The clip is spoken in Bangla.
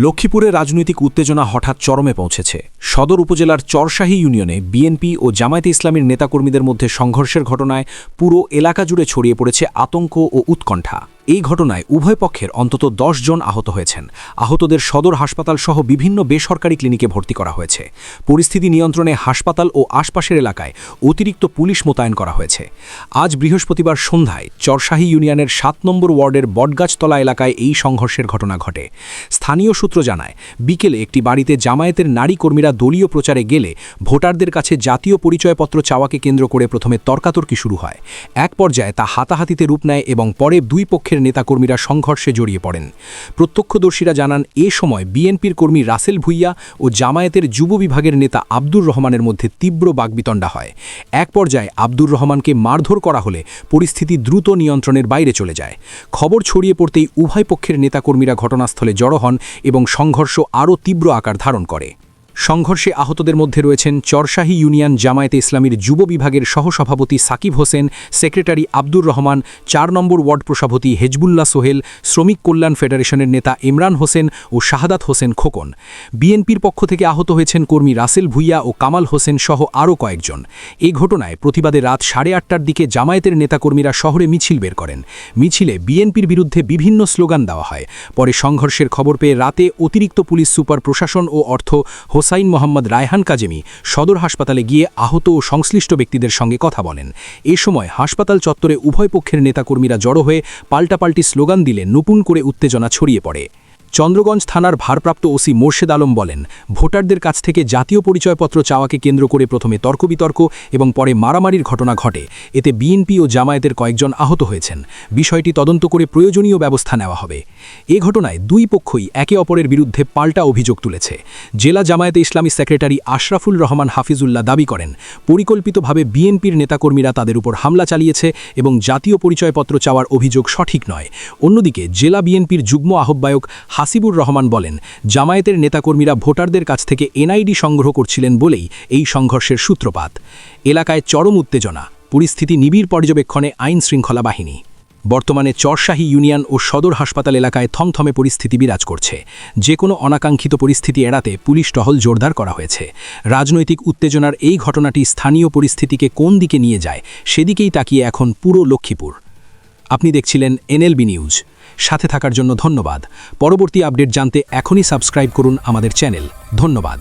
লক্ষ্মীপুরে রাজনৈতিক উত্তেজনা হঠাৎ চরমে পৌঁছেছে। সদর উপজেলার চরশাহী ইউনিয়নে বিএনপি ও জামায়াতে ইসলামীর নেতাকর্মীদের মধ্যে সংঘর্ষের ঘটনায় পুরো এলাকা জুড়ে ছড়িয়ে পড়েছে আতঙ্ক ও উৎকণ্ঠা। এই ঘটনায় উভয় পক্ষের অন্তত ১০ জন আহত হয়েছেন। আহতদের সদর হাসপাতাল সহ বিভিন্ন বেসরকারি ক্লিনিকে ভর্তি করা হয়েছে। পরিস্থিতি নিয়ন্ত্রণে হাসপাতাল ও আশপাশের এলাকায় অতিরিক্ত পুলিশ মোতায়েন করা হয়েছে। আজ বৃহস্পতিবার সন্ধ্যায় চরশাহী ইউনিয়নের ৭ নম্বর ওয়ার্ডের বটগাছতলা এলাকায় এই সংঘর্ষের ঘটনা ঘটে। স্থানীয় সূত্র জানায়, বিকেলে একটি বাড়িতে জামায়াতের নারী কর্মীরা দলীয় প্রচারে গেলে ভোটারদের কাছে জাতীয় পরিচয়পত্র চাওয়াকে কেন্দ্র করে প্রথমে তর্কাতর্কি শুরু হয়। এক পর্যায়ে তা হাতাহাতিতে রূপ নেয় এবং পরে দুই পক্ষের নেতাকর্মীরা সংঘর্ষে জড়িয়ে পড়েন। প্রত্যক্ষদর্শীরা জানান, এ সময় বিএনপির কর্মী রাসেল ভুইয়া ও জামায়াতের যুব বিভাগের নেতা আব্দুর রহমানের মধ্যে তীব্র বাগবিতণ্ডা হয়। এক পর্যায়ে আব্দুর রহমানকে মারধর করা হলে পরিস্থিতি দ্রুত নিয়ন্ত্রণের বাইরে চলে যায়। খবর ছড়িয়ে পড়তেই উভয় পক্ষের নেতাকর্মীরা ঘটনাস্থলে জড়ো হন এবং সংঘর্ষ আরও তীব্র আকার ধারণ করে। সংঘর্ষে আহতদের মধ্যে রয়েছেন চরশাহী ইউনিয়ন জামায়াতে ইসলামীর যুব বিভাগের সহসভাপতি সাকিব হোসেন, সেক্রেটারি আব্দুর রহমান, ৪ নম্বর ওয়ার্ড প্রসভাপতি হেজবুল্লাহ সোহেল, শ্রমিক কল্যাণ ফেডারেশনের নেতা ইমরান হোসেন ও শাহাদাত হোসেন খোকন। বিএনপির পক্ষ থেকে আহত হয়েছেন কর্মী রাসেল ভুইয়া ও কামাল হোসেন সহ আরও কয়েকজন। এই ঘটনায় প্রতিবাদে রাত 8:30টার দিকে জামায়াতের নেতাকর্মীরা শহরে মিছিল বের করেন। মিছিলে বিএনপির বিরুদ্ধে বিভিন্ন স্লোগান দেওয়া হয়। পরে সংঘর্ষের খবর পেয়ে রাতে অতিরিক্ত পুলিশ সুপার প্রশাসন ও অর্থ হোসাইন মোহাম্মদ রায়হান কাজেমি সদর হাসপাতালে গিয়ে আহত ও সংশ্লিষ্ট ব্যক্তিদের সঙ্গে কথা বলেন। এ সময় হাসপাতাল চত্বরে উভয় পক্ষের নেতাকর্মীরা জড়ো হয়ে পাল্টাপাল্টি স্লোগান দিলে নতুন করে উত্তেজনা ছড়িয়ে পড়ে। চন্দ্রগঞ্জ থানার ভারপ্রাপ্ত ওসি মোর্শেদ আলম বলেন, ভোটারদের কাছ থেকে জাতীয় পরিচয়পত্র চাওয়াকে কেন্দ্র করে প্রথমে তর্কবিতর্ক এবং পরে মারামারির ঘটনা ঘটে। এতে বিএনপি ও জামায়াতের কয়েকজন আহত হয়েছেন। বিষয়টি তদন্ত করে প্রয়োজনীয় ব্যবস্থা নেওয়া হবে। এ ঘটনায় দুই পক্ষই একে অপরের বিরুদ্ধে পাল্টা অভিযোগ তুলেছে। জেলা জামায়াতে ইসলামী সেক্রেটারি আশরাফুল রহমান হাফিজুল্লাহ দাবি করেন, পরিকল্পিতভাবে বিএনপির নেতাকর্মীরা তাদের উপর হামলা চালিয়েছে এবং জাতীয় পরিচয়পত্র চাওয়ার অভিযোগ সঠিক নয়। অন্যদিকে জেলা বিএনপির যুগ্ম আহ্বায়ক হাসিবুর রহমান বলেন, জামায়াতের নেতাকর্মীরা ভোটারদের কাছ থেকে এনআইডি সংগ্রহ করছিলেন বলেই এই সংঘর্ষের সূত্রপাত। এলাকায় চরম উত্তেজনা, পরিস্থিতি নিবিড় পর্যবেক্ষণে আইন শৃঙ্খলা বাহিনী। বর্তমানে চরশাহী ইউনিয়ন ও সদর হাসপাতাল এলাকায় থমথমে পরিস্থিতি বিরাজ করছে। যে কোনো অনাকাঙ্ক্ষিত পরিস্থিতি এড়াতে পুলিশ টহল জোরদার করা হয়েছে। রাজনৈতিক উত্তেজনার এই ঘটনাটি স্থানীয় পরিস্থিতিকে কোন দিকে নিয়ে যায় সেদিকেই তাকিয়ে এখন পুরো লক্ষ্মীপুর। আপনি দেখছিলেন এনএলবি নিউজ। সাথে থাকার জন্য ধন্যবাদ। পরবর্তী আপডেট জানতে এখনই সাবস্ক্রাইব করুন আমাদের চ্যানেল। ধন্যবাদ।